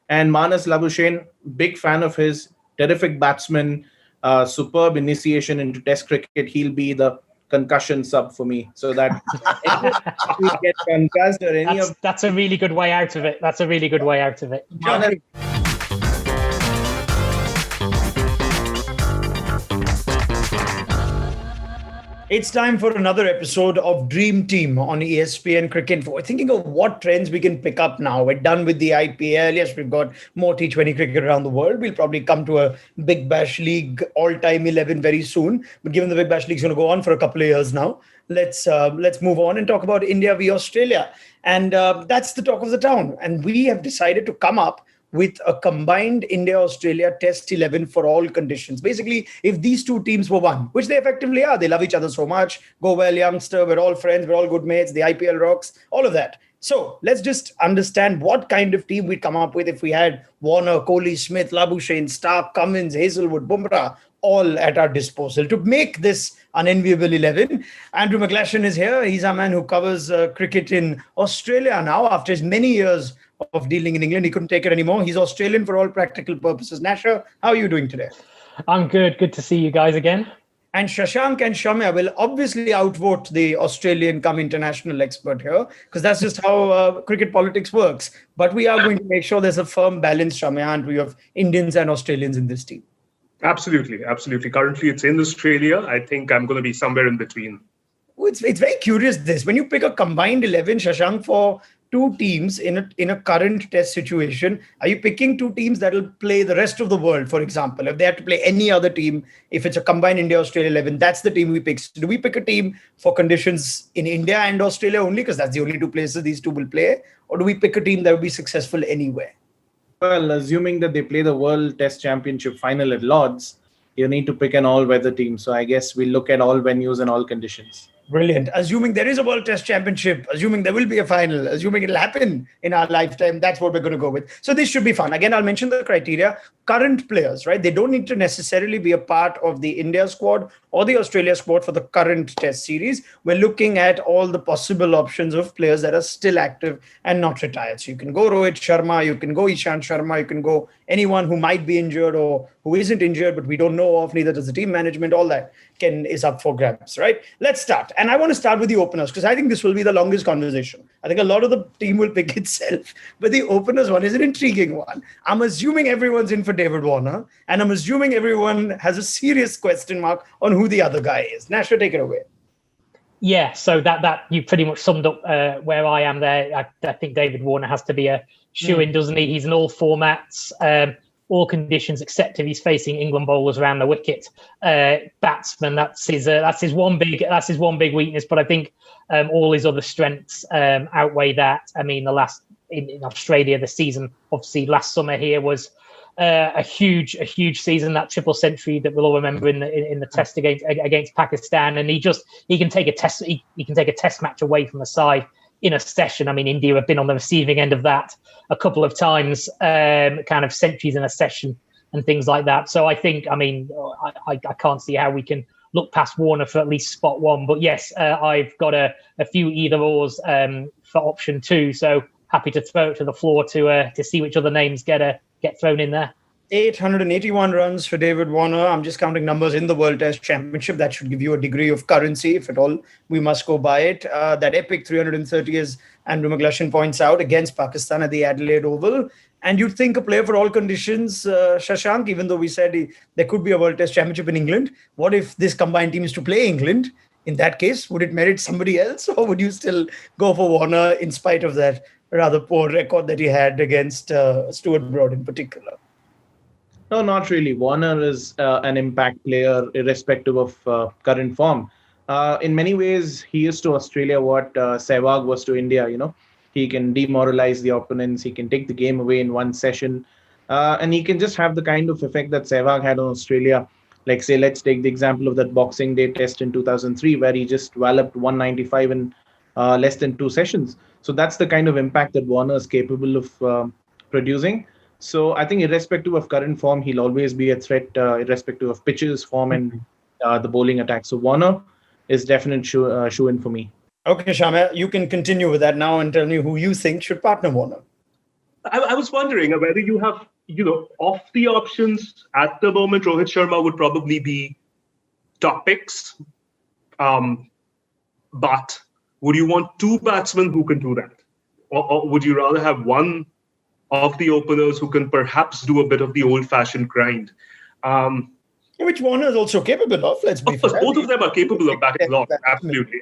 And Marnus Labuschagne, big fan of his, terrific batsman, superb initiation into Test cricket. He'll be the concussion sub for me, so that we get concussed or any of. That's a really good way out of it. That's a really good way out of it. It's time for another episode of Dream Team on ESPN Cricinfo. We're thinking of what trends we can pick up now. We're done with the IPL. Yes, we've got more T20 cricket around the world. We'll probably come to a Big Bash League all-time 11 very soon. But given the Big Bash League is going to go on for a couple of years now, let's move on and talk about India v Australia. And that's the talk of the town. And we have decided to come up with a combined India-Australia Test 11 for all conditions. Basically, if these two teams were one, which they effectively are, they love each other so much, go well, youngster, we're all friends, we're all good mates, the IPL rocks, all of that. So let's just understand what kind of team we'd come up with if we had Warner, Kohli, Smith, Labuschagne, Starc, Cummins, Hazelwood, Bumrah, all at our disposal. To make this unenviable 11, Andrew Mclashon is here. He's our man who covers cricket in Australia now after his many years of dealing in England. He couldn't take it anymore. He's Australian for all practical purposes. Nasha, how are you doing today? I'm good. Good to see you guys again. And Shashank and Shamya will obviously outvote the Australian come international expert here, because that's just how cricket politics works. But we are going to make sure there's a firm balance, Shamya, and we have Indians and Australians in this team. Absolutely. Currently, it's in Australia. I think I'm going to be somewhere in between. It's very curious, this. When you pick a combined 11, Shashank, for two teams in a current test situation, are you picking two teams that will play the rest of the world, for example? If they have to play any other team, if it's a combined India-Australia 11, that's the team we pick. So do we pick a team for conditions in India and Australia only, because that's the only two places these two will play? Or do we pick a team that will be successful anywhere? Well, assuming that they play the World Test Championship final at Lord's, you need to pick an all-weather team. So I guess we'll look at all venues and all conditions. Brilliant. Assuming there is a World Test Championship, assuming there will be a final, assuming it'll happen in our lifetime, that's what we're going to go with. So this should be fun. Again, I'll mention the criteria. Current players, right? They don't need to necessarily be a part of the India squad or the Australia squad for the current Test series. We're looking at all the possible options of players that are still active and not retired. So you can go Rohit Sharma, you can go Ishant Sharma, you can go anyone who might be injured or who isn't injured, but we don't know of, neither does the team management, all that is up for grabs, right? Let's start. And I want to start with the openers, because I think this will be the longest conversation. I think a lot of the team will pick itself, but the openers one is an intriguing one. I'm assuming everyone's in for David Warner, and I'm assuming everyone has a serious question mark on who the other guy is. Nasha, take it away. Yeah, so that you pretty much summed up where I am there. I think David Warner has to be a shoo-in, doesn't he? He's in all formats, all conditions, except if he's facing England bowlers around the wicket. Batsman, that's his one big weakness. But I think all his other strengths outweigh that. I mean, in Australia, the season, obviously last summer here was a huge season, that triple century that we'll all remember in the test against Pakistan. And he can take a test match away from the side in a session. I mean, India have been on the receiving end of that a couple of times, kind of centuries in a session and things like that. So I think, I can't see how we can look past Warner for at least spot one. But yes, I've got a few either ors for option two. So happy to throw it to the floor to see which other names get thrown in there. 881 runs for David Warner. I'm just counting numbers in the World Test Championship. That should give you a degree of currency, if at all we must go by it. That epic 330, as Andrew Mclashon points out, against Pakistan at the Adelaide Oval. And you'd think a player for all conditions, Shashank, even though we said there could be a World Test Championship in England. What if this combined team is to play England? In that case, would it merit somebody else? Or would you still go for Warner in spite of that rather poor record that he had against Stuart Broad in particular? No, not really. Warner is an impact player, irrespective of current form. In many ways, he is to Australia what Sehwag was to India. He can demoralize the opponents. He can take the game away in one session. And he can just have the kind of effect that Sehwag had on Australia. Like, say, let's take the example of that Boxing Day test in 2003, where he just walloped 195 in less than 2 sessions. So that's the kind of impact that Warner is capable of producing. So I think irrespective of current form, he'll always be a threat, irrespective of pitches, form, and the bowling attack. So Warner is definite shoe-in for me. Okay, Shamya, you can continue with that now and tell me who you think should partner Warner. I was wondering whether you have, off the options at the moment, Rohit Sharma would probably be top picks. But would you want two batsmen who can do that? Or would you rather have one of the openers who can perhaps do a bit of the old-fashioned grind? Which Warner is also capable of, let's be fair. Of course, both of them are capable of batting long. Absolutely.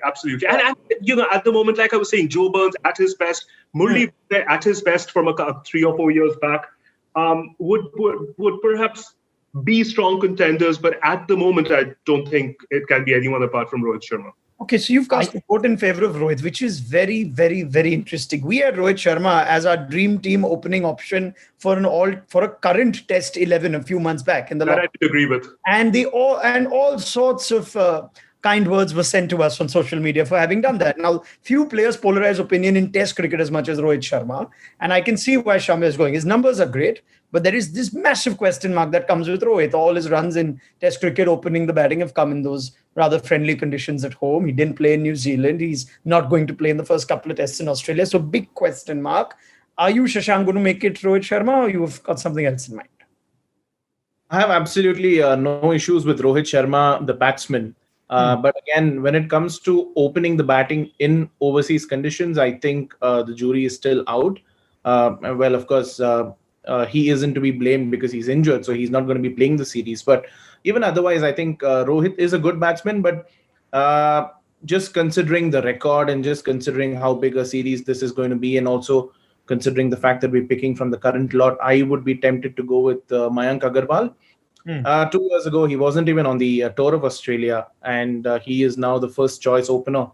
And at the moment, like I was saying, Joe Burns at his best, Murli at his best from 3 or 4 years back, would perhaps be strong contenders. But at the moment, I don't think it can be anyone apart from Rohit Sharma. Okay, so you've cast a vote in favor of Rohit, which is very, very, very interesting. We had Rohit Sharma as our dream team opening option for a current Test 11 a few months back in the that I would agree with. And all sorts of kind words were sent to us on social media for having done that. Now, few players polarize opinion in Test cricket as much as Rohit Sharma, and I can see why Sharma is going. His numbers are great, but there is this massive question mark that comes with Rohit. All his runs in Test cricket opening the batting have come in those rather friendly conditions at home. He didn't play in New Zealand. He's not going to play in the first couple of tests in Australia. So big question mark. Are you, Shashank, going to make it Rohit Sharma, or you've got something else in mind? I have absolutely no issues with Rohit Sharma, the batsman. But again, when it comes to opening the batting in overseas conditions, I think the jury is still out. Well, of course, he isn't to be blamed because he's injured, so he's not going to be playing the series. But even otherwise, I think Rohit is a good batsman. But just considering the record and just considering how big a series this is going to be, and also considering the fact that we're picking from the current lot, I would be tempted to go with Mayank Agarwal. 2 years ago, he wasn't even on the tour of Australia, and he is now the first choice opener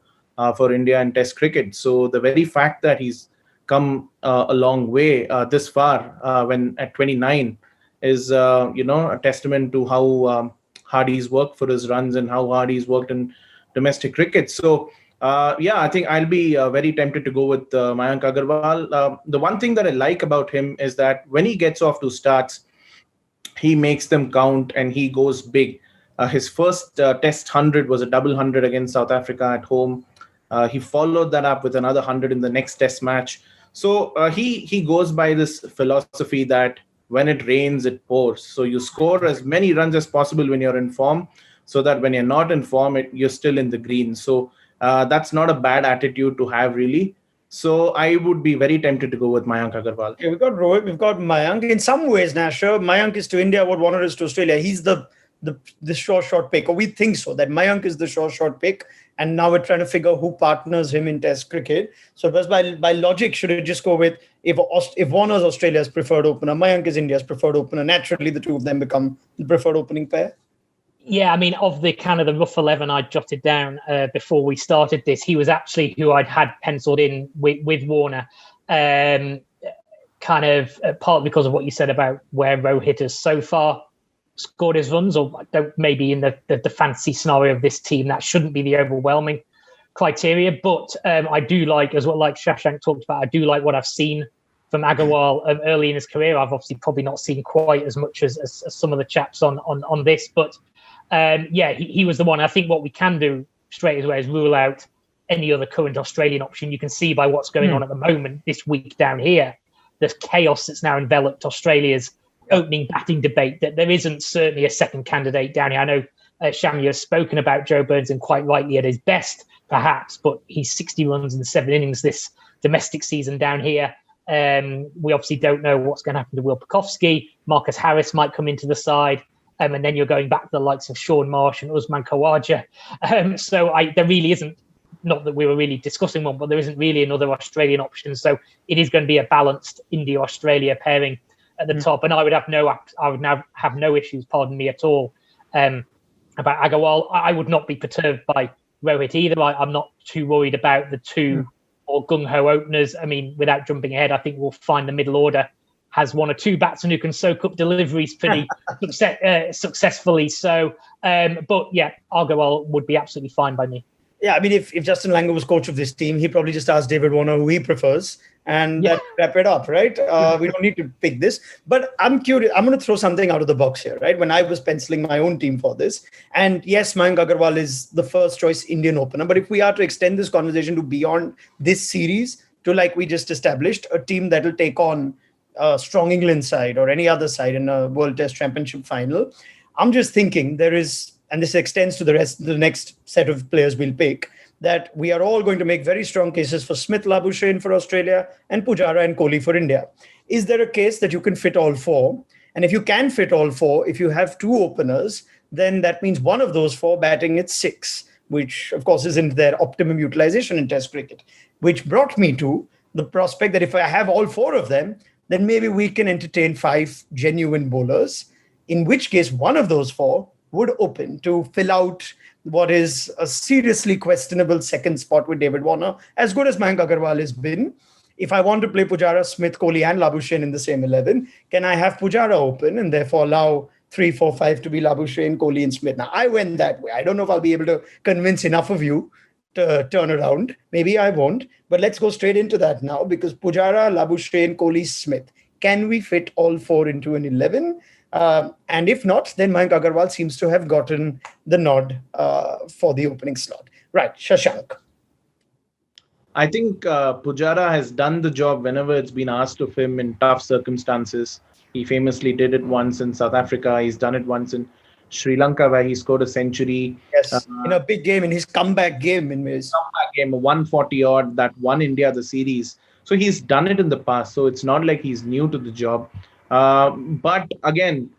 for India in Test cricket. So the very fact that he's come a long way this far when at 29 is a testament to how hard he's worked for his runs and how hard he's worked in domestic cricket. So I think I'll be very tempted to go with Mayank Agarwal. The one thing that I like about him is that when he gets off to starts, he makes them count and he goes big. His first Test 100 was a double 100 against South Africa at home. He followed that up with another 100 in the next Test match. So he goes by this philosophy that when it rains, it pours. So you score as many runs as possible when you're in form, so that when you're not in form, you're still in the green. So that's not a bad attitude to have, really. So I would be very tempted to go with Mayank Agarwal. Okay, we've got Rohit, we've got Mayank. In some ways, Nasher, Mayank is to India what Warner is to Australia. He's the short pick, or we think so, that Mayank is the short pick. And now we're trying to figure who partners him in Test cricket. So just by logic, should it just go with if Warner's Australia's preferred opener, Mayank is India's preferred opener, naturally the two of them become the preferred opening pair? Yeah, I mean, of the kind of the rough 11 I jotted down before we started this, he was actually who I'd had penciled in with Warner. Kind of partly because of what you said about where Rohit has so far scored his runs, or maybe in the fantasy scenario of this team, that shouldn't be the overwhelming criteria. But I do like, as well, like Shashank talked about, I do like what I've seen from Agarwal early in his career. I've obviously probably not seen quite as much as some of the chaps on this, but he was the one. I think what we can do straight away is rule out any other current Australian option. You can see by what's going on at the moment this week down here, the chaos that's now enveloped Australia's opening batting debate, that there isn't certainly a second candidate down here. I know Shamya has spoken about Joe Burns, and quite rightly at his best, perhaps, but he's 60 runs in 7 innings this domestic season down here. We obviously don't know what's going to happen to Will Pucovski. Marcus Harris might come into the side. And then you're going back to the likes of Sean Marsh and Usman Khawaja. There really isn't, not that we were really discussing one, but there isn't really another Australian option. So it is going to be a balanced India-Australia pairing at the top. And I would now have no issues, pardon me, at all about Agarwal. I would not be perturbed by Rohit either. I'm not too worried about the two or gung-ho openers. I mean, without jumping ahead, I think we'll find the middle order has one or two batsmen who can soak up deliveries pretty successfully. So, but yeah, Agarwal would be absolutely fine by me. Yeah, I mean, if Justin Langer was coach of this team, he probably just asked David Warner who he prefers and wrap it up, right? We don't need to pick this. But I'm curious. I'm going to throw something out of the box here, right? When I was penciling my own team for this, and yes, Mayank Agarwal is the first choice Indian opener. But if we are to extend this conversation to beyond this series, to like we just established, a team that will take on a strong England side or any other side in a World Test Championship final. I'm just thinking there is, and this extends to the next set of players we'll pick, that we are all going to make very strong cases for Smith, Labuschagne for Australia and Pujara and Kohli for India. Is there a case that you can fit all four? And if you can fit all four, if you have two openers, then that means one of those four batting at 6, which of course isn't their optimum utilization in Test cricket, which brought me to the prospect that if I have all four of them, then maybe we can entertain 5 genuine bowlers, in which case one of those four would open to fill out what is a seriously questionable second spot with David Warner, as good as Mayank Agarwal has been. If I want to play Pujara, Smith, Kohli and Labuschagne in the same 11, can I have Pujara open and therefore allow 3, 4, 5 to be Labuschagne, Kohli and Smith? Now, I went that way. I don't know if I'll be able to convince enough of you to turn around. Maybe I won't. But let's go straight into that now, because Pujara, Labuschagne, Kohli, Smith. Can we fit all 4 into an 11? And if not, then Mayank Agarwal seems to have gotten the nod for the opening slot. Right, Shashank. I think Pujara has done the job whenever it's been asked of him in tough circumstances. He famously did it once in South Africa. He's done it once in Sri Lanka, where he scored a century. Yes, in a big game, in his comeback game. Comeback game, a 140-odd that won India the series. So he's done it in the past. So it's not like he's new to the job. But again,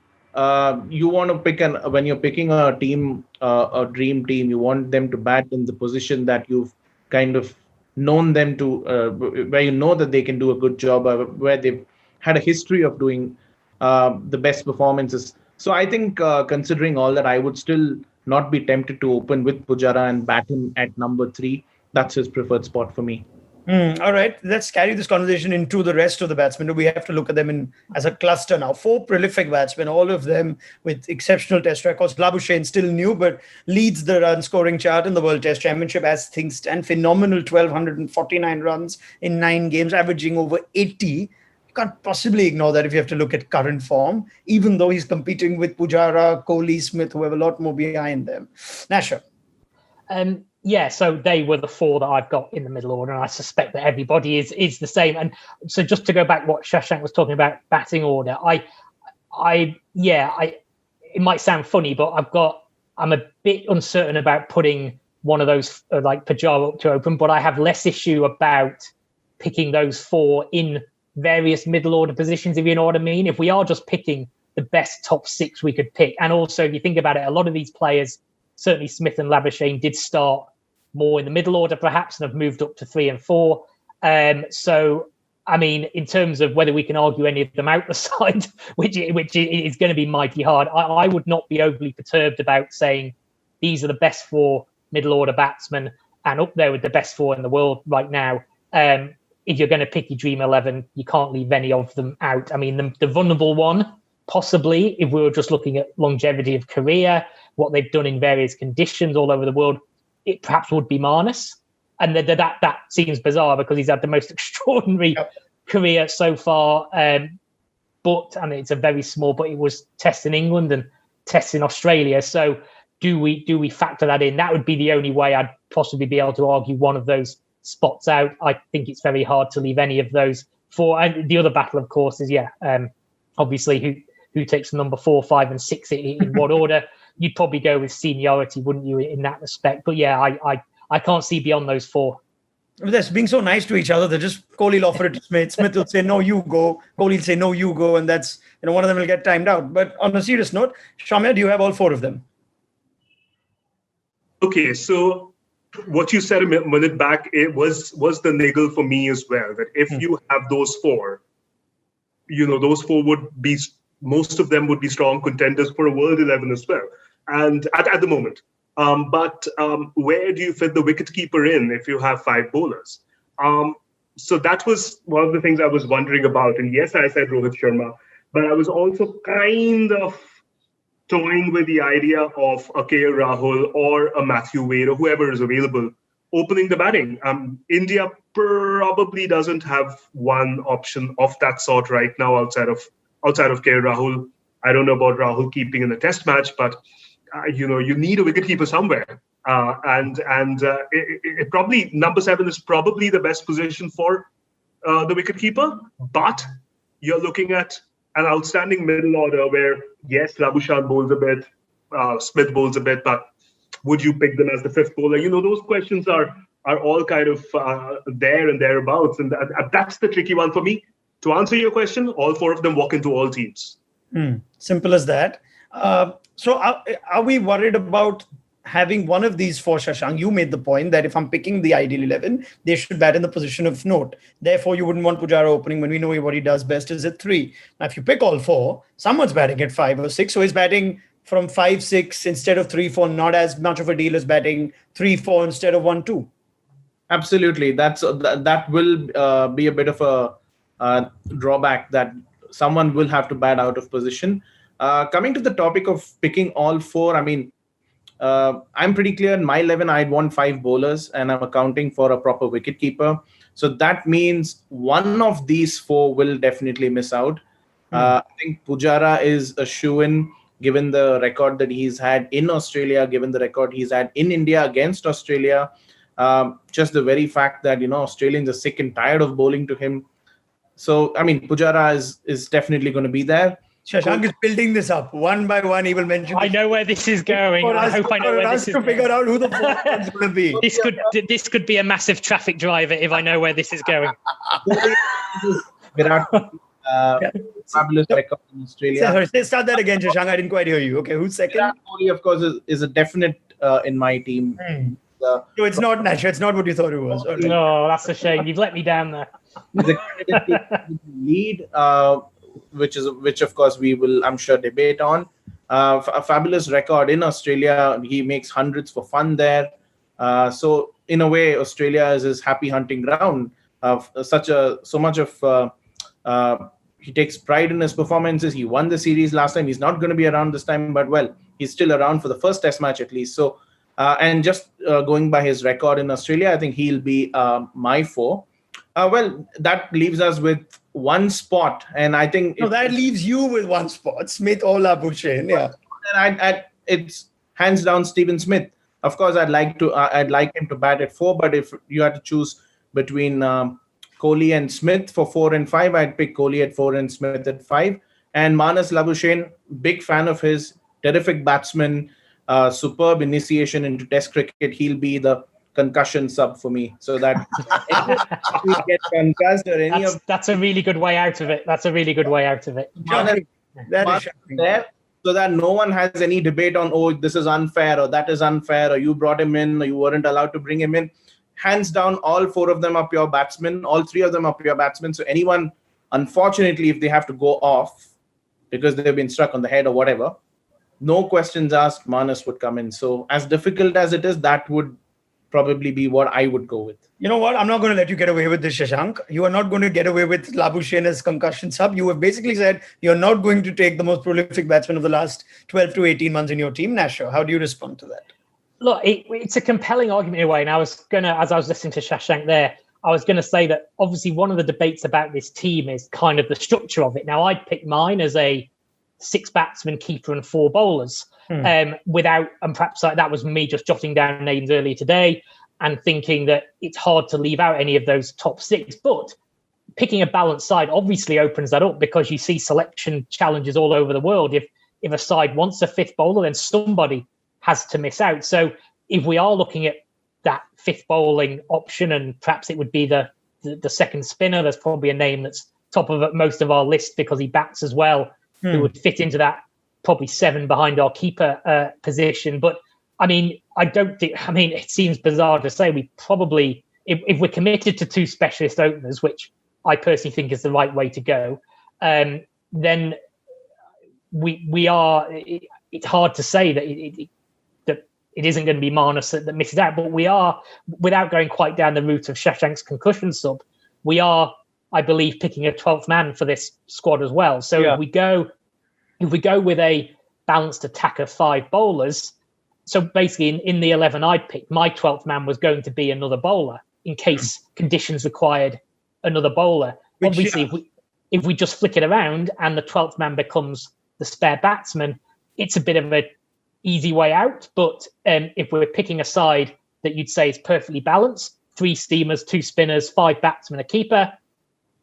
you want to pick when you're picking a team, a dream team, you want them to bat in the position that you've kind of known them to, where you know that they can do a good job, where they've had a history of doing the best performances. So I think considering all that, I would still not be tempted to open with Pujara and bat him at number 3. That's his preferred spot for me. All right, let's carry this conversation into the rest of the batsmen. We have to look at them as a cluster now. 4 prolific batsmen, all of them with exceptional test records. Labuschagne still new, but leads the run scoring chart in the World Test Championship as things stand. Phenomenal 1,249 runs in 9 games, averaging over 80. You can't possibly ignore that if you have to look at current form, even though he's competing with Pujara, Kohli, Smith, who have a lot more behind them. Nasha. Yeah, so they were the 4 that I've got in the middle order, and I suspect that everybody is the same. And so just to go back what Shashank was talking about, batting order, it might sound funny, but I'm a bit uncertain about putting one of those like Pujara up to open, but I have less issue about picking those 4 in various middle order positions, if you know what I mean. If we are just picking the best top 6 we could pick, and also if you think about it, a lot of these players, certainly Smith and Labuschagne, did start more in the middle order perhaps and have moved up to 3 and 4. So, I mean, in terms of whether we can argue any of them out the side, which is going to be mighty hard, I would not be overly perturbed about saying these are the best 4 middle order batsmen and up there with the best 4 in the world right now. If you're going to pick your dream 11, you can't leave any of them out. I mean, the vulnerable one, possibly, if we were just looking at longevity of career, what they've done in various conditions all over the world, it perhaps would be Marnus. And that seems bizarre because he's had the most extraordinary career so far. But I mean, it's a very small, but it was tests in England and tests in Australia. So do we factor that in? That would be the only way I'd possibly be able to argue one of those spots out. I think it's very hard to leave any of those 4. And the other battle, of course, is obviously who takes number 4, 5, and 6 in what order. You'd probably go with seniority, wouldn't you, in that respect? But yeah, I can't see beyond those 4. They're being so nice to each other. They're just, Kohli will offer it to Smith. Smith will say, no, you go. Kohli will say, no, you go. And that's, one of them will get timed out. But on a serious note, Shamya, do you have all 4 of them? Okay, so what you said a minute back, it was the niggle for me as well, that if you have those 4, those 4 would be, most of them would be strong contenders for a World 11 as well. And at the moment. But where do you fit the wicketkeeper in if you have 5 bowlers? So that was one of the things I was wondering about. And yes, I said Rohit Sharma, but I was also kind of toying with the idea of a KL Rahul or a Matthew Wade or whoever is available opening the batting. India probably doesn't have one option of that sort right now outside of KL Rahul. I don't know about Rahul keeping in the test match, but you need a wicketkeeper somewhere. And it probably, number 7 is probably the best position for the wicketkeeper. But you're looking at an outstanding middle order where, yes, Labuschagne bowls a bit, Smith bowls a bit, but would you pick them as the fifth bowler? Those questions are all kind of there and thereabouts. And that's the tricky one for me. To answer your question, all four of them walk into all teams. Simple as that. So are we worried about having one of these four, Shashank? You made the point that if I'm picking the ideal 11, they should bat in the position of note. Therefore, you wouldn't want Pujara opening when we know what he does best is at 3. Now, if you pick all four, someone's batting at 5 or 6. So he's batting from 5-6 instead of 3-4, not as much of a deal as batting 3-4 instead of 1-2. Absolutely. That will be a bit of a drawback, that someone will have to bat out of position. Coming to the topic of picking all four, I mean, I'm pretty clear in my 11, I'd want 5 bowlers, and I'm accounting for a proper wicketkeeper. So that means one of these 4 will definitely miss out. I think Pujara is a shoo-in, given the record that he's had in Australia, given the record he's had in India against Australia. Just the very fact that, Australians are sick and tired of bowling to him. So, I mean, Pujara is definitely going to be there. Shashank is building this up. One by one, he will mention. I know where this is going. I hope I know where this is going. To figure out who the fourth one's going to be. This could be a massive traffic driver if I know where this is going. Virat, fabulous record in Australia. Sorry, start that again, Shashank. I didn't quite hear you. Okay, who's second? Virat Kohli, of course, is a definite in my team. So it's not Nash. It's not what you thought it was. Right. No, that's a shame. You've let me down there. The candidate lead, which of course we will, I'm sure, debate on. A fabulous record in Australia. He makes hundreds for fun there. So in a way, Australia is his happy hunting ground. He takes pride in his performances. He won the series last time. He's not going to be around this time, but well, he's still around for the first Test match at least. So, and just going by his record in Australia, I think he'll be my 4. Well, that leaves us with one spot, and I think that leaves you with one spot, Smith or Labuschagne. Yeah, and it's hands down Stephen Smith. Of course, I'd like him to bat at 4, but if you had to choose between Kohli and Smith for 4 and 5, I'd pick Kohli at 4 and Smith at 5. And Marnus Labuschagne, big fan of his, terrific batsman, superb initiation into Test cricket. He'll be the concussion sub for me, so that we get concussed or any that's a really good way out of it. There, so that no one has any debate on, this is unfair or that is unfair, or you brought him in or you weren't allowed to bring him in. Hands down, all 4 of them are pure batsmen. All 3 of them are pure batsmen. So anyone, unfortunately, if they have to go off because they've been struck on the head or whatever, no questions asked, Marnus would come in. So as difficult as it is, that would probably be what I would go with. You know what? I'm not going to let you get away with this, Shashank. You are not going to get away with Labuschagne as concussion sub. You have basically said you're not going to take the most prolific batsman of the last 12 to 18 months in your team. Nasho, how do you respond to that? Look, it's a compelling argument in a way. And as I was listening to Shashank there, I was going to say that obviously one of the debates about this team is kind of the structure of it. Now, I'd pick mine as a 6 batsman, keeper and 4 bowlers. And perhaps that was me just jotting down names earlier today and thinking that it's hard to leave out any of those top 6. But picking a balanced side obviously opens that up, because you see selection challenges all over the world. If a side wants a 5th bowler, then somebody has to miss out. So if we are looking at that 5th bowling option, and perhaps it would be the second spinner, there's probably a name that's top of most of our list because he bats as well, who would fit into that probably 7 behind our keeper position. But I mean, it seems bizarre to say we probably, if we're committed to 2 specialist openers, which I personally think is the right way to go, then we are. It's hard to say that it isn't going to be Marnus that misses out, but we are, without going quite down the route of Shashank's concussion sub, we are, I believe, picking a 12th man for this squad as well. So if we go with a balanced attack of 5 bowlers, so basically in the 11 I'd picked, my 12th man was going to be another bowler in case conditions required another bowler. Obviously, if we just flick it around and the 12th man becomes the spare batsman, it's a bit of an easy way out. But if we're picking a side that you'd say is perfectly balanced, 3 steamers, 2 spinners, 5 batsmen, a keeper,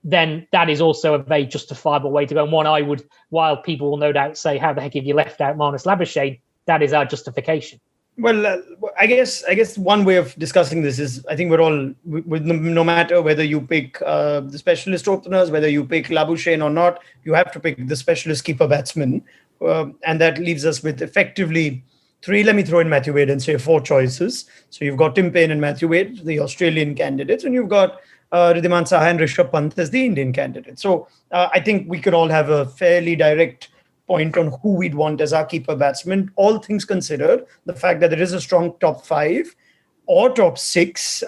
then that is also a very justifiable way to go. And one I would, while people will no doubt say, how the heck have you left out Marnus Labuschagne? That is our justification. Well, I guess one way of discussing this is, I think we're all, no matter whether you pick the specialist openers, whether you pick Labuschagne or not, you have to pick the specialist keeper batsman. And that leaves us with effectively three. Let me throw in Matthew Wade and say 4 choices. So you've got Tim Paine and Matthew Wade, the Australian candidates, and you've got Wriddhiman Saha and Rishabh Pant as the Indian candidate. So I think we could all have a fairly direct point on who we'd want as our keeper batsman. All things considered, the fact that there is a strong top 5 or top 6,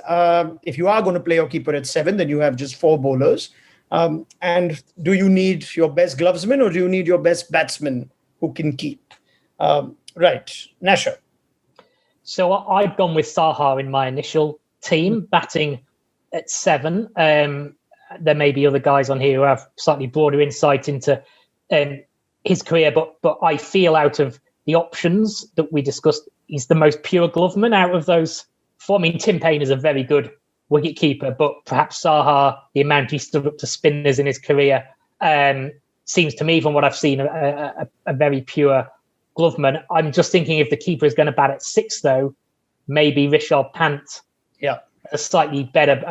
if you are going to play your keeper at 7, then you have just 4 bowlers. And do you need your best glovesman or do you need your best batsman who can keep? Right, Nasha. So I've gone with Saha in my initial team, batting at 7. There may be other guys on here who have slightly broader insight into his career, but I feel out of the options that we discussed, he's the most pure gloveman out of those 4. I mean, Tim Paine is a very good wicketkeeper, but perhaps Saha, the amount he stood up to spinners in his career, seems to me, from what I've seen, a very pure gloveman. I'm just thinking if the keeper is going to bat at 6, though, maybe Rishabh Pant, a slightly better,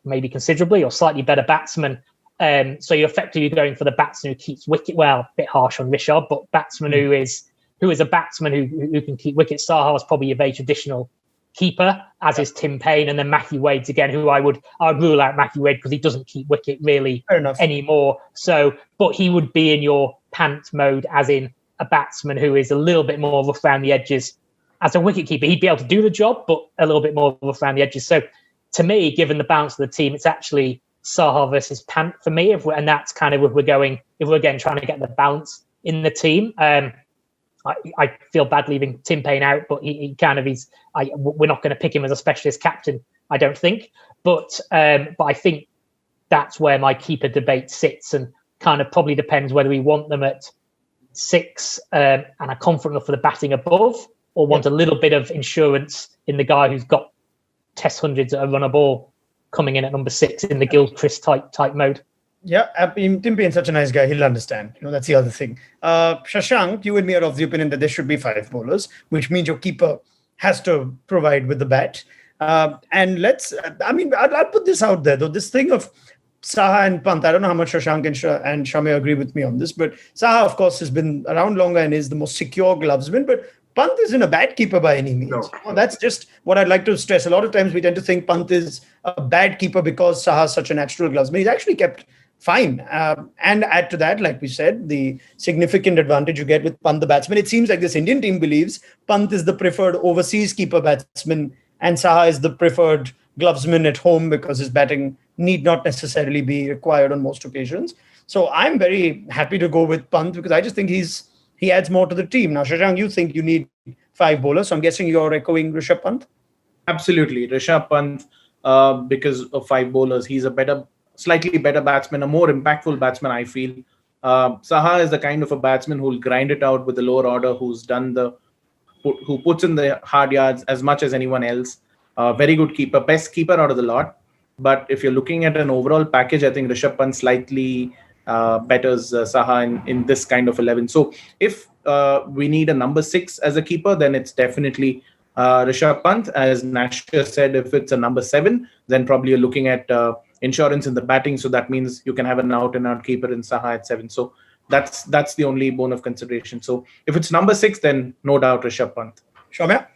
maybe considerably or slightly better batsman. So you're effectively going for the batsman who keeps wicket. Well, a bit harsh on Rishabh, but batsman who is a batsman who can keep wicket. Saha is probably a very traditional keeper, as is Tim Paine, and then Matthew Wade's again, who I would rule out Matthew Wade because he doesn't keep wicket really anymore. So, but he would be in your Pant mode, as in a batsman who is a little bit more rough around the edges. As a wicketkeeper, he'd be able to do the job, but a little bit more rough around the edges. So, to me, given the balance of the team, it's actually Saha versus Pant for me, and that's kind of if we're again trying to get the balance in the team. I feel bad leaving Tim Paine out, but he kind of is. We're not going to pick him as a specialist captain, I don't think. But I think that's where my keeper debate sits, and kind of probably depends whether we want them at 6 and are confident enough for the batting above, or want a little bit of insurance in the guy who's got Test hundreds at a run a ball coming in at number 6 in the Gilchrist type mode. Yeah, Tim Paine's such a nice guy. He'll understand. That's the other thing. Shashank, you and me are of the opinion that there should be 5 bowlers, which means your keeper has to provide with the bat. And I'll put this out there, though. This thing of Saha and Pant, I don't know how much Shashank and Shamya agree with me on this, but Saha, of course, has been around longer and is the most secure glovesman, but Pant isn't a bad keeper by any means. No. That's just what I'd like to stress. A lot of times we tend to think Pant is a bad keeper because Saha is such a natural glovesman. He's actually kept fine. And add to that, like we said, the significant advantage you get with Pant the batsman. It seems like this Indian team believes Pant is the preferred overseas keeper batsman and Saha is the preferred glovesman at home because his batting need not necessarily be required on most occasions. So I'm very happy to go with Pant because I just think he adds more to the team. Now, Shashank, you think you need 5 bowlers. So I'm guessing you're echoing Rishabh Pant? Absolutely. Rishabh Pant, because of 5 bowlers, he's a slightly better batsman, a more impactful batsman, I feel. Saha is the kind of a batsman who'll grind it out with the lower order, who puts in the hard yards as much as anyone else. Very good keeper, best keeper out of the lot. But if you're looking at an overall package, I think Rishabh Pant slightly betters Saha in this kind of 11. So if we need a number 6 as a keeper, then it's definitely Rishabh Pant. As Nasha said, if it's a number 7, then probably you're looking at insurance in the batting. So that means you can have an out-and-out keeper in Saha at 7. So that's the only bone of consideration. So if it's number 6, then no doubt Rishabh Pant. Shamya?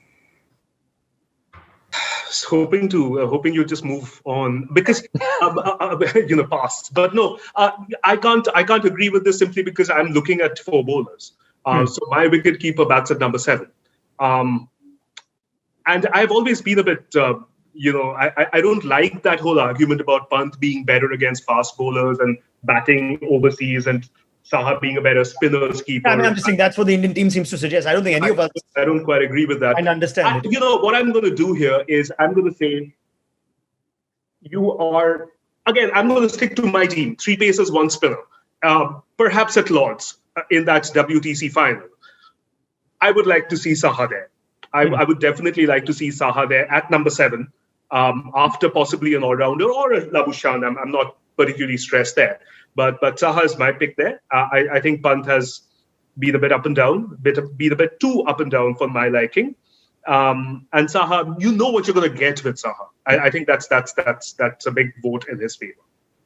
Hoping you just move on because past. But no, I can't agree with this simply because I'm looking at 4 bowlers. So my wicket keeper bats at number 7, and I've always been a bit. I don't like that whole argument about Pant being better against fast bowlers and batting overseas and Saha being a better spinner's keeper. I'm just saying that's what the Indian team seems to suggest. I don't think any of us... I don't quite agree with that. I understand it. What I'm going to do here is I'm going to say I'm going to stick to my team. 3 pacers, 1 spinner. Perhaps at Lords in that WTC final. I would like to see Saha there. I would definitely like to see Saha there at number 7 after possibly an all-rounder or a Labuschagne. I'm not particularly stressed there. But Saha is my pick there. I think Pant has been a bit up and down, been a bit too up and down for my liking. And Saha, you know what you're going to get with Saha. I think that's a big vote in his favor.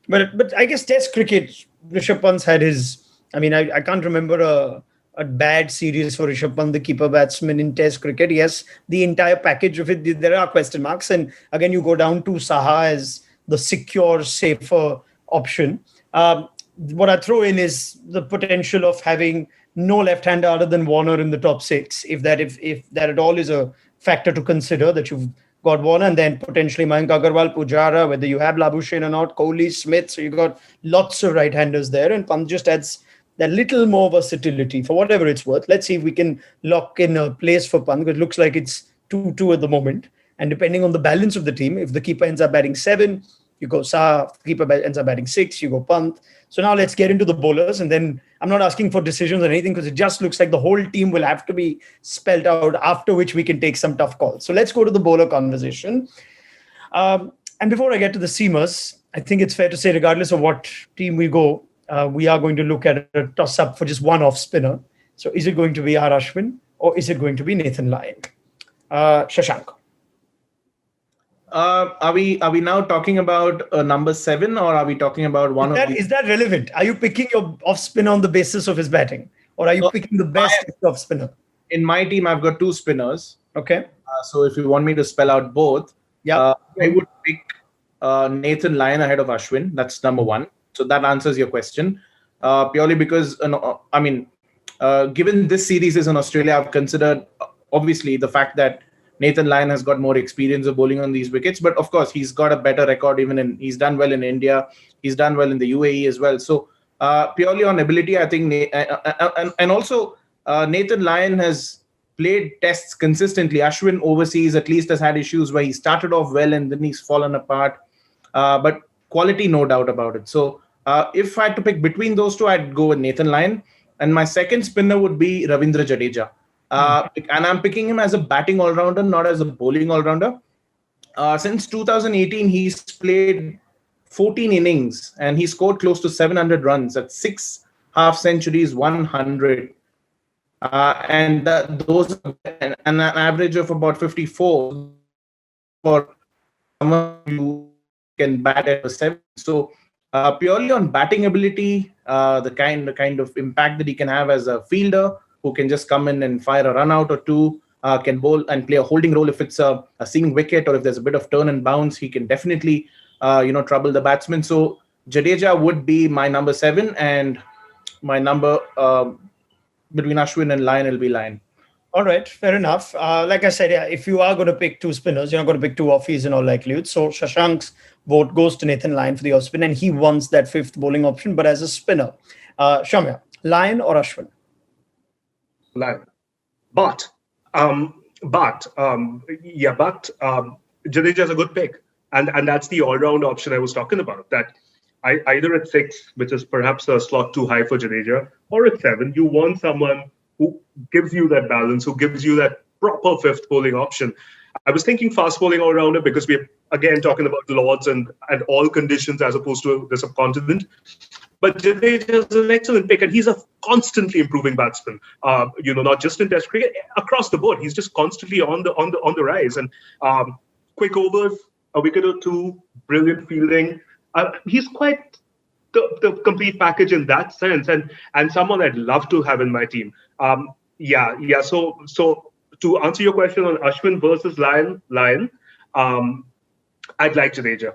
But I guess Test cricket, Rishabh Pant's had his. I mean, I can't remember a bad series for Rishabh Pant, the keeper batsman in Test cricket. Yes, the entire package of it, there are question marks. And again, you go down to Saha as the secure, safer option. What I throw in is the potential of having no left-hander other than Warner in the top six. If that at all is a factor to consider, that you've got Warner and then potentially Mayank Agarwal, Pujara, whether you have Labuschagne or not, Kohli, Smith. So you've got lots of right-handers there. And Pant just adds that little more versatility for whatever it's worth. Let's see if we can lock in a place for Pant, because it looks like it's 2-2 at the moment. And depending on the balance of the team, if the keeper ends up batting 7, you go Saha. If the keeper ends up batting 6, you go Pant. So now let's get into the bowlers. And then I'm not asking for decisions or anything, because it just looks like the whole team will have to be spelled out, after which we can take some tough calls. So let's go to the bowler conversation. And before I get to the seamers, I think it's fair to say, regardless of what team we go, we are going to look at a toss-up for just one off-spinner. So is it going to be R. Ashwin or is it going to be Nathan Lyon? Shashank. Are we now talking about number 7, or are we talking about one? Is that relevant? Are you picking your off spinner on the basis of his batting, or are you picking the best off spinner? In my team, I've got 2 spinners. Okay. So if you want me to spell out both, I would pick Nathan Lyon ahead of Ashwin. That's number 1. So that answers your question. Purely because, given this series is in Australia, I've considered obviously the fact that Nathan Lyon has got more experience of bowling on these wickets, but of course he's got a better record. He's done well in India, he's done well in the UAE as well. So purely on ability, I think, and also Nathan Lyon has played tests consistently. Ashwin overseas at least has had issues where he started off well and then he's fallen apart. But quality, no doubt about it. So if I had to pick between those two, I'd go with Nathan Lyon, and my second spinner would be Ravindra Jadeja. And I'm picking him as a batting all-rounder, not as a bowling all-rounder. Since 2018, he's played 14 innings and he scored close to 700 runs at 6 half centuries, 100. And those and an average of about 54 for someone who can bat at a 7. So purely on batting ability, the kind of impact that he can have as a fielder, who can just come in and fire a run out or 2, can bowl and play a holding role if it's a seaming wicket, or if there's a bit of turn and bounce, he can definitely trouble the batsman. So Jadeja would be my number 7, and my number between Ashwin and Lyon will be Lyon. All right, fair enough. Like I said, if you are going to pick 2 spinners, you're not going to pick 2 offies in all likelihood. So Shashank's vote goes to Nathan Lyon for the off spin, and he wants that 5th bowling option, but as a spinner. Shamya, Lyon or Ashwin? Lyon. But Jadeja is a good pick. And that's the all-round option I was talking about. That either at 6, which is perhaps a slot too high for Jadeja, or at 7, you want someone who gives you that balance, who gives you that proper 5th bowling option. I was thinking fast bowling all-rounder because we're, again, talking about Lords and all conditions as opposed to the subcontinent. But Jadeja is an excellent pick, and he's a constantly improving batsman. Not just in Test cricket, across the board, he's just constantly on the rise. And quick overs, a wicket or 2, brilliant fielding. He's quite the complete package in that sense, and someone I'd love to have in my team. So to answer your question on Ashwin versus Lyon, I'd like Jadeja.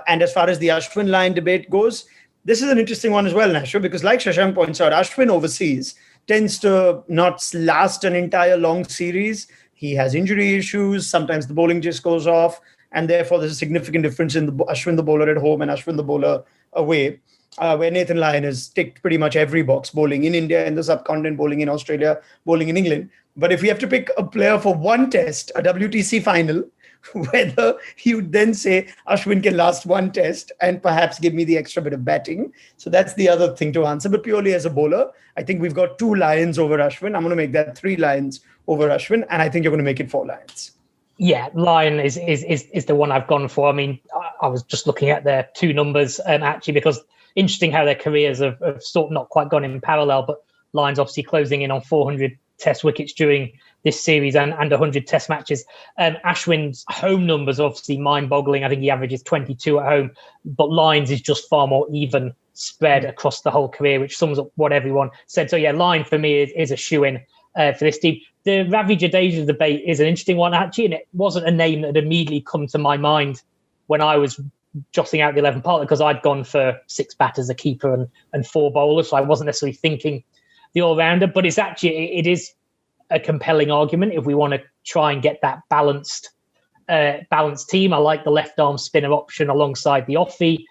And as far as the Ashwin-Lyon debate goes, this is an interesting one as well, Nasho, because like Shashank points out, Ashwin overseas tends to not last an entire long series. He has injury issues. Sometimes the bowling just goes off. And therefore, there's a significant difference in the Ashwin the bowler at home and Ashwin the bowler away, where Nathan Lyon has ticked pretty much every box, bowling in India, in the subcontinent, bowling in Australia, bowling in England. But if we have to pick a player for one test, a WTC final, whether you would then say Ashwin can last one test and perhaps give me the extra bit of batting. So that's the other thing to answer. But purely as a bowler, I think we've got 2 Lions over Ashwin. I'm going to make that 3 Lions over Ashwin. And I think you're going to make it 4 Lions. Yeah, Lyon is the one I've gone for. I mean, I was just looking at their two numbers, actually, because interesting how their careers have sort of not quite gone in parallel, but Lyon's obviously closing in on 400 Test wickets during this series and 100 Test matches. Ashwin's home numbers are obviously mind-boggling. I think he averages 22 at home, but Lyon's is just far more even spread across the whole career, which sums up what everyone said. So yeah, Lyon for me is a shoe-in for this team. The Ravi Jadeja debate is an interesting one, actually, and it wasn't a name that had immediately come to my mind when I was jotting out the 11 partly because I'd gone for 6 batters, a keeper, and 4 bowlers, so I wasn't necessarily thinking the all-rounder. But it is a compelling argument if we want to try and get that balanced team. I like the left-arm spinner option alongside the offie.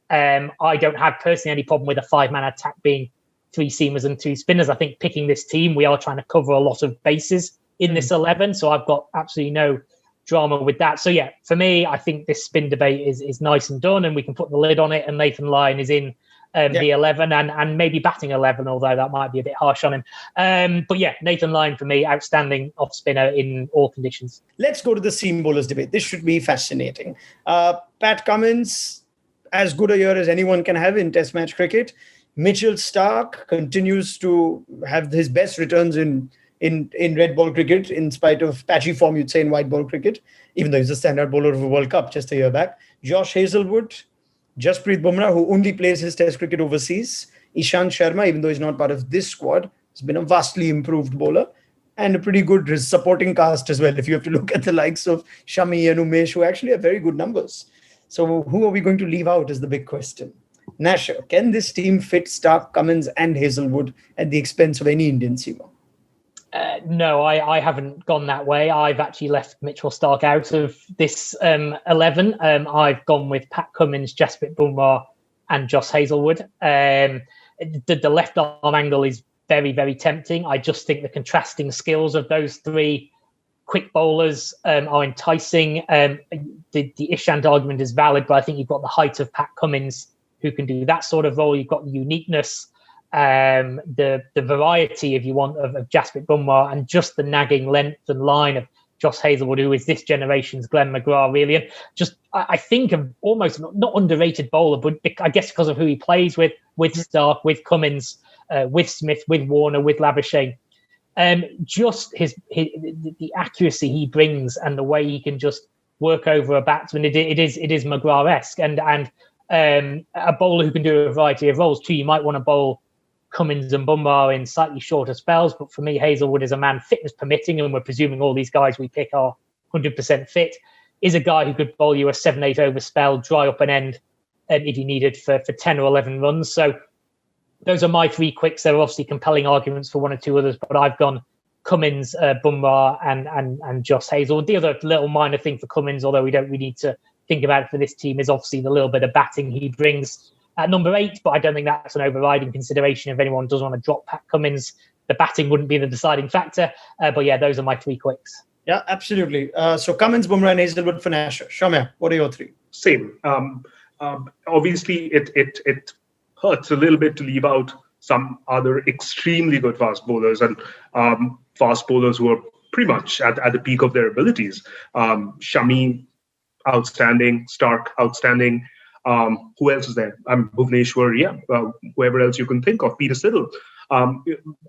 I don't have personally any problem with a 5-man attack being 3 seamers and 2 spinners. I think picking this team, we are trying to cover a lot of bases in this 11. So I've got absolutely no drama with that. So yeah, for me, I think this spin debate is nice and done, and we can put the lid on it. And Nathan Lyon is in the 11 and maybe batting 11, although that might be a bit harsh on him. But yeah, Nathan Lyon for me, outstanding off spinner in all conditions. Let's go to the seam bowlers debate. This should be fascinating. Pat Cummins, as good a year as anyone can have in Test match cricket. Mitchell Starc continues to have his best returns in red ball cricket, in spite of patchy form, you'd say, in white ball cricket, even though he's a standout bowler of a World Cup just a year back. Josh Hazlewood, Jasprit Bumrah, who only plays his Test cricket overseas. Ishant Sharma, even though he's not part of this squad, has been a vastly improved bowler and a pretty good supporting cast as well. If you have to look at the likes of Shami and Umesh, who actually have very good numbers. So who are we going to leave out is the big question. Nasher, can this team fit Starc, Cummins and Hazlewood at the expense of any Indian seamer? No, I haven't gone that way. I've actually left Mitchell Starc out of this 11. I've gone with Pat Cummins, Jasprit Bumrah and Josh Hazlewood. The left arm angle is very, very tempting. I just think the contrasting skills of those 3 quick bowlers are enticing. The Ishant argument is valid, but I think you've got the height of Pat Cummins, who can do that sort of role. You've got the uniqueness, the variety, if you want, of Jasprit Bumrah, and just the nagging length and line of Josh Hazlewood, who is this generation's Glenn McGrath, really. And just, I think, of almost not underrated bowler, but I guess because of who he plays with Starc, with Cummins, with Smith, with Warner, with Labuschagne. Just the accuracy he brings and the way he can just work over a batsman, it is McGrath-esque. And a bowler who can do a variety of roles too. You might want to bowl Cummins and Bumrah in slightly shorter spells, but for me, Hazlewood is a man, fitness permitting, and we're presuming all these guys we pick are 100% fit, is a guy who could bowl you a 7-8 over spell, dry up an end if you needed for 10 or 11 runs. So those are my 3 quicks. There are obviously compelling arguments for 1 or 2 others, but I've gone Cummins, Bumrah and Josh Hazlewood. The other little minor thing for Cummins, although we need to think about it for this team, is obviously the little bit of batting he brings at number 8, but I don't think that's an overriding consideration. If anyone does want to drop Pat Cummins, the batting wouldn't be the deciding factor. But yeah, those are my 3 quicks. Yeah, absolutely. So Cummins, Bumrah and Hazlewood for Nasher. Shamya, what are your 3? Same. Obviously, it hurts a little bit to leave out some other extremely good fast bowlers and fast bowlers who are pretty much at the peak of their abilities. Shami, outstanding. Starc, outstanding. Who else is there? Bhuvneshwar, whoever else you can think of. Peter Siddle.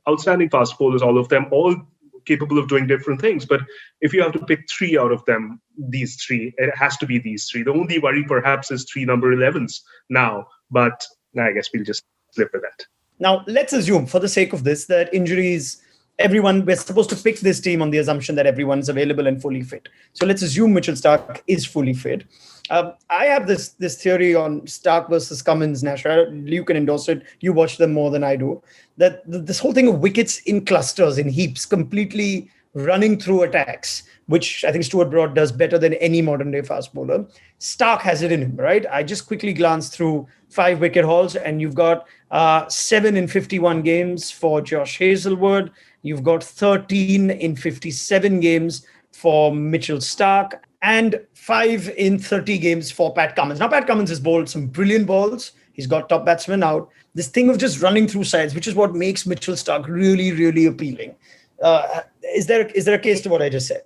Outstanding fast bowlers, all of them, all capable of doing different things. But if you have to pick 3 out of them, these 3, it has to be these 3. The only worry perhaps is 3 number 11s now, but I guess we'll just live with that. Now, let's assume, for the sake of this, that injuries, we're supposed to pick this team on the assumption that everyone's available and fully fit. So let's assume Mitchell Starc is fully fit. I have this theory on Starc versus Cummins, Nasher. You can endorse it. You watch them more than I do. That this whole thing of wickets in clusters, in heaps, completely running through attacks, which I think Stuart Broad does better than any modern day fast bowler. Starc has it in him, right? I just quickly glanced through 5 wicket hauls, and you've got 7 in 51 games for Josh Hazlewood. You've got 13 in 57 games for Mitchell Starc, and 5 in 30 games for Pat Cummins. Now, Pat Cummins has bowled some brilliant balls. He's got top batsmen out. This thing of just running through sides, which is what makes Mitchell Starc really, really appealing. Is there a case to what I just said?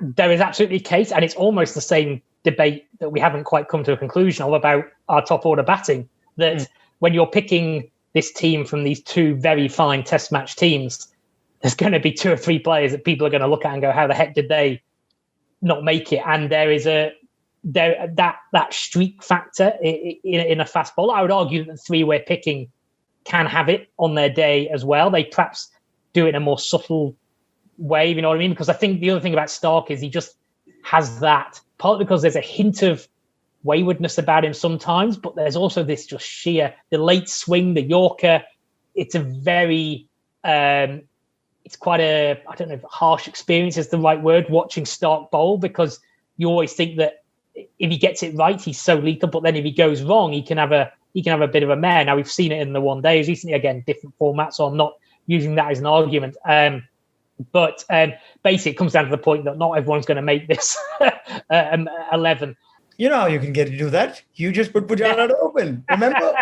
there is absolutely a case, and it's almost the same debate that we haven't quite come to a conclusion of about our top order batting. That when you're picking this team from these two very fine test match teams, there's going to be 2 or 3 players that people are going to look at and go, how the heck did they not make it? And there is that streak factor in a fast bowler. I would argue that the 3 we're picking can have it on their day as well. They perhaps do it in a more subtle way, you know what I mean? Because I think the other thing about Starc is he just has that, partly because there's a hint of waywardness about him sometimes, but there's also this just sheer, the late swing, the Yorker. It's a very, it's quite a, I don't know if harsh experience is the right word, watching Starc bowl, because you always think that if he gets it right, he's so lethal, but then if he goes wrong, he can have a bit of a mare. Now, we've seen it in the one days recently, again, different formats, so I'm not using that as an argument. But basically, it comes down to the point that not everyone's going to make this 11. You know how you can get to do that? You just put Pujara to open. Remember?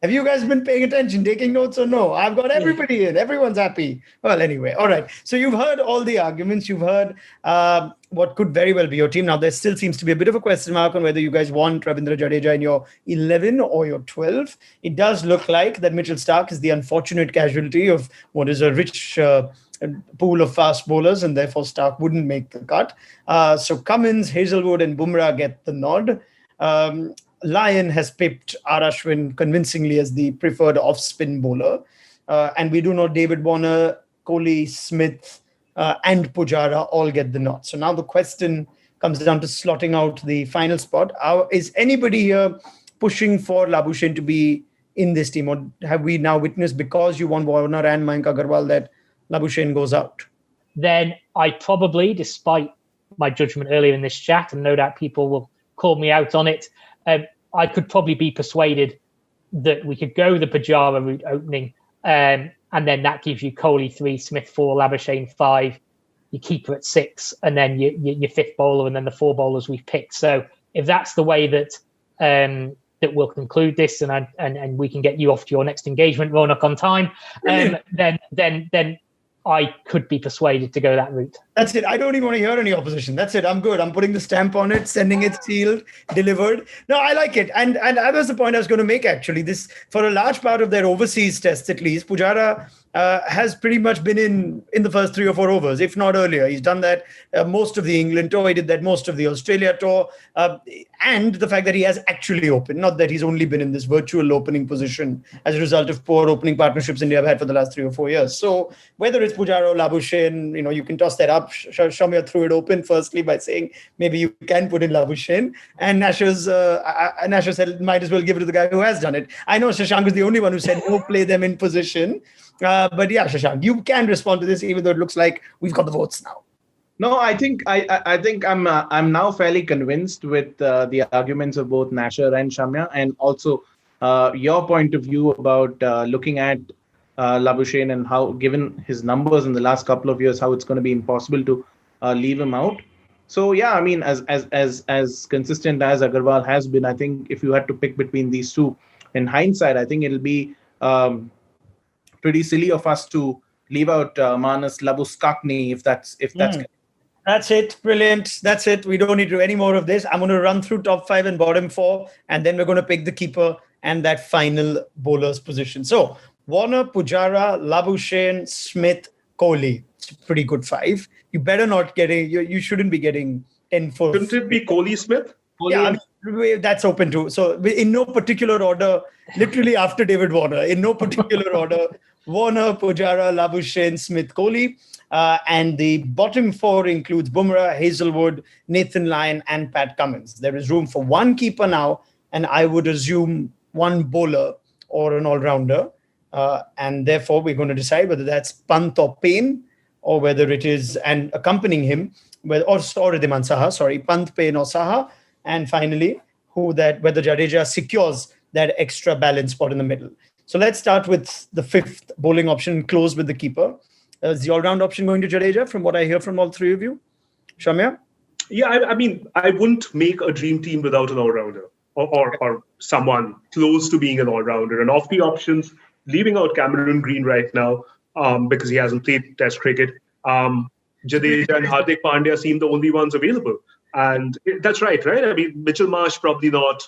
Have you guys been paying attention, taking notes or no? I've got everybody in. Everyone's happy. Well, anyway. All right. So you've heard all the arguments. You've heard what could very well be your team. Now, there still seems to be a bit of a question mark on whether you guys want Ravindra Jadeja in your 11 or your 12. It does look like that Mitchell Starc is the unfortunate casualty of what is a rich pool of fast bowlers, and therefore Starc wouldn't make the cut. So Cummins, Hazelwood, and Bumrah get the nod. Lyon has pipped R. Ashwin convincingly as the preferred off-spin bowler. And we do know David Warner, Kohli, Smith, and Pujara all get the nod. So now the question comes down to slotting out the final spot. Is anybody here pushing for Labuschagne to be in this team? Or have we now witnessed, because you want Warner and Mayank Agarwal, that Labuschagne goes out? Then I probably, despite my judgment earlier in this chat, and no doubt people will call me out on it, I could probably be persuaded that we could go the Pujara route opening, and then that gives you Kohli 3, Smith 4, Labuschagne 5, your keeper at 6, and then your 5th bowler, and then the 4 bowlers we've picked. So if that's the way that that we'll conclude this, and we can get you off to your next engagement, Ronak, on time, then I could be persuaded to go that route. That's it. I don't even want to hear any opposition. That's it. I'm good. I'm putting the stamp on it, sending it sealed, delivered. No, I like it. And that was the point I was going to make, actually. This, for a large part of their overseas tests, at least, Pujara has pretty much been in the first 3 or 4 overs, if not earlier. He's done that most of the England tour. He did that most of the Australia tour. And the fact that he has actually opened, not that he's only been in this virtual opening position as a result of poor opening partnerships India have had for the last 3 or 4 years. So whether it's Pujara or Labuschagne, you can toss that up. Shamya threw it open firstly by saying maybe you can put in Labuschagne. And Nasher said, might as well give it to the guy who has done it. I know Shashank is the only one who said no, play them in position. But yeah, Shashank, you can respond to this, even though it looks like we've got the votes now. No, I think I'm now fairly convinced with the arguments of both Nasher and Shamya, and also your point of view about looking at Labuschagne and how, given his numbers in the last couple of years, how it's going to be impossible to leave him out. So yeah, I mean, as consistent as Agarwal has been, I think if you had to pick between these two, in hindsight, I think it'll be pretty silly of us to leave out Marnus Labuschagne if that's. That's it. Brilliant. That's it. We don't need to do any more of this. I'm going to run through top 5 and bottom 4, and then we're going to pick the keeper and that final bowler's position. So Warner, Pujara, Labuschagne, Smith, Kohli. It's a pretty good 5. You better not getting. You shouldn't be getting 10 for. Shouldn't it be Kohli, Smith? Yeah, I mean, that's open too. So in no particular order, literally after David Warner, in no particular order, Warner, Pujara, Labuschagne, Smith, Kohli. And the bottom 4 includes Bumrah, Hazelwood, Nathan Lyon, and Pat Cummins. There is room for 1 keeper now, and I would assume 1 bowler or an all-rounder. And therefore, we're going to decide whether that's Pant or Payne, or whether it is, and accompanying him, or Ridhiman Saha, sorry, Pant, Payne, or Saha. And finally, whether Jadeja secures that extra balance spot in the middle. So let's start with the 5th bowling option, close with the keeper. Is the all-round option going to Jadeja, from what I hear from all 3 of you? Shamya? Yeah, I mean, I wouldn't make a dream team without an all-rounder or someone close to being an all-rounder. And off the options, leaving out Cameron Green right now because he hasn't played Test cricket. Jadeja and Hardik Pandya seem the only ones available. And that's right? I mean, Mitchell Marsh probably not.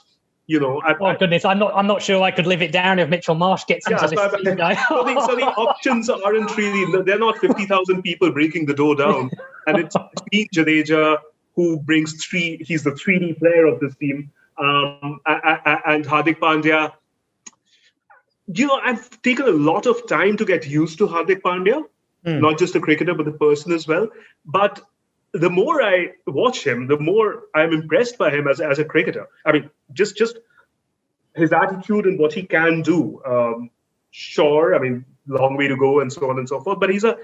Oh goodness, I'm not sure I could live it down if Mitchell Marsh gets into this team. So the options aren't really. They're not 50,000 people breaking the door down, and it's been Jadeja who brings three. He's the 3D player of this team, and Hardik Pandya. I've taken a lot of time to get used to Hardik Pandya, not just the cricketer but the person as well. But the more I watch him, the more I'm impressed by him as a cricketer. I mean, just his attitude and what he can do. Sure, I mean, long way to go and so on and so forth. But he's a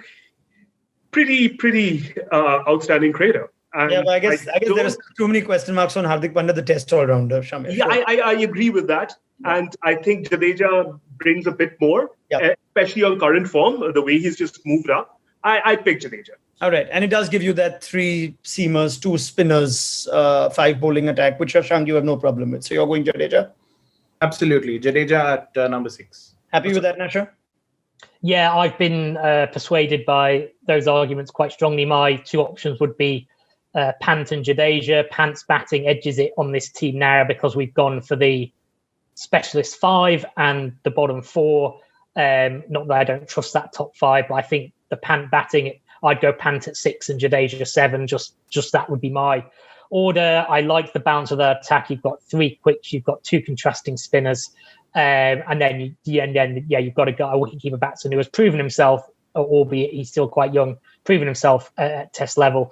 pretty outstanding cricketer. And but I guess there are too many question marks on Hardik Pandya, the test all-rounder, Shamir. Yeah, I agree with that. Yeah. And I think Jadeja brings a bit more, especially on current form, the way he's just moved up. I pick Jadeja. All right. And it does give you that 3 seamers, 2 spinners, 5 bowling attack, which Shashank, you have no problem with. So you're going Jadeja? Absolutely. Jadeja at number 6. Happy with that, Nasha? Yeah, I've been persuaded by those arguments quite strongly. My 2 options would be Pant and Jadeja. Pant's batting edges it on this team now because we've gone for the specialist 5 and the bottom 4. Not that I don't trust that top 5, but I think the Pant batting, I'd go Pant at 6 and Jadeja 7. Just that would be my order. I like the balance of the attack. You've got 3 quicks, you've got 2 contrasting spinners, and then you've got a guy, a wicketkeeper batsman who has proven himself, albeit he's still quite young, proven himself at test level.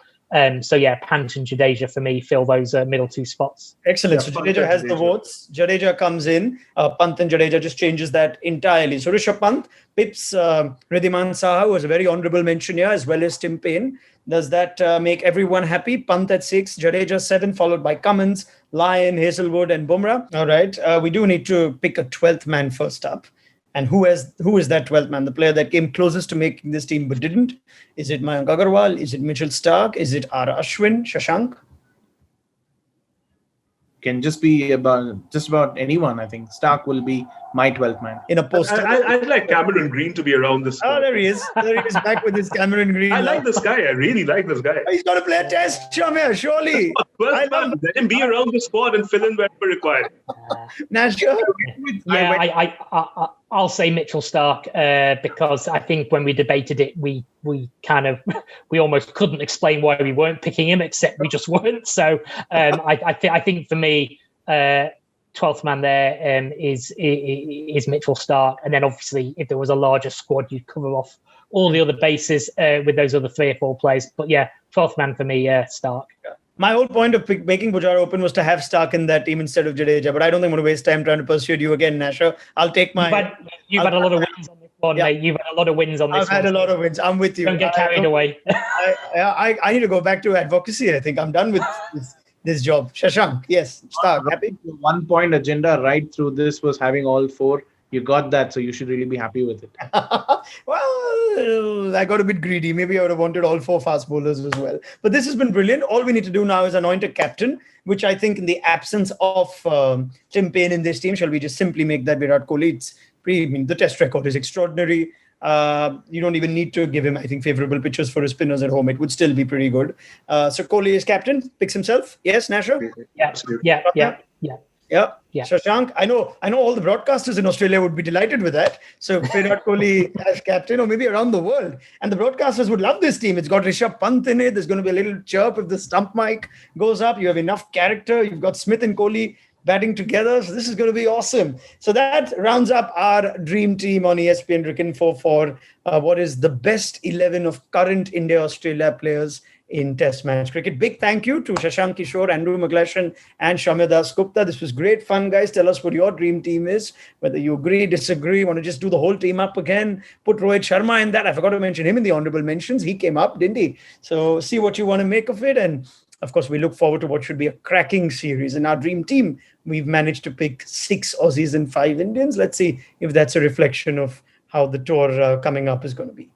So Pant and Jadeja for me fill those middle 2 spots. Excellent. So Jadeja has the votes. Jadeja comes in. Pant and Jadeja just changes that entirely. So Rishabh Pant pips Ridhiman Saha, who was a very honourable mention here, as well as Tim Payne. Does that make everyone happy? Pant at 6, Jadeja 7, followed by Cummins, Lyon, Hazelwood, and Bumrah. All right. We do need to pick a 12th man first up. And who is that 12th man? The player that came closest to making this team but didn't? Is it Mayank Agarwal? Is it Mitchell Starc? Is it R. Ashwin? Shashank? Can just be about anyone. I think Starc will be my 12th man. In a poster. I'd like Cameron Green to be around this. Oh, there he is. There he is, back with his Cameron Green. I like this guy. I really like this guy. He's got to play a test, Shamir, surely. Let him be around the squad and fill in wherever required. Nasha? I'll say Mitchell Starc because I think when we debated it, we almost couldn't explain why we weren't picking him, except we just weren't. So I think for me, 12th man there is Mitchell Starc, and then obviously if there was a larger squad, you'd cover off all the other bases with those other 3 or 4 players. But 12th man for me, Starc. My whole point of making Pujara open was to have Starc in that team instead of Jadeja, but I don't think I'm going to waste time trying to persuade you again, Nasha. I'll take my... You've had a lot of wins on this one, mate. You've had a lot of wins on this one. I've had a lot of wins. I'm with you. Don't get carried away. I need to go back to advocacy. I think I'm done with this job. Shashank, yes. Starc, happy? 1 point agenda right through this was having all 4. You got that, so you should really be happy with it. Well, I got a bit greedy. Maybe I would have wanted all 4 fast bowlers as well. But this has been brilliant. All we need to do now is anoint a captain, which I think in the absence of Tim Payne in this team, shall we just simply make that Virat Kohli? The test record is extraordinary. You don't even need to give him, I think, favourable pitches for his spinners at home. It would still be pretty good. So Kohli is captain, picks himself. Yes, Nasha? Yeah. Shashank, I know all the broadcasters in Australia would be delighted with that. So Virat Kohli as captain, or maybe around the world. And the broadcasters would love this team. It's got Rishabh Pant in it. There's going to be a little chirp if the stump mic goes up. You have enough character. You've got Smith and Kohli batting together. So this is going to be awesome. So that rounds up our dream team on ESPN Cricinfo for what is the best 11 of current India-Australia players in Test match cricket. Big thank you to Shashank Kishore, Andrew Mclashon, and Shamir Das Gupta. This was great fun, guys. Tell us what your dream team is, whether you agree, disagree, want to just do the whole team up again. Put Rohit Sharma in that. I forgot to mention him in the honorable mentions. He came up, didn't he? So see what you want to make of it. And of course, we look forward to what should be a cracking series. In our dream team, we've managed to pick 6 Aussies and 5 Indians. Let's see if that's a reflection of how the tour coming up is going to be.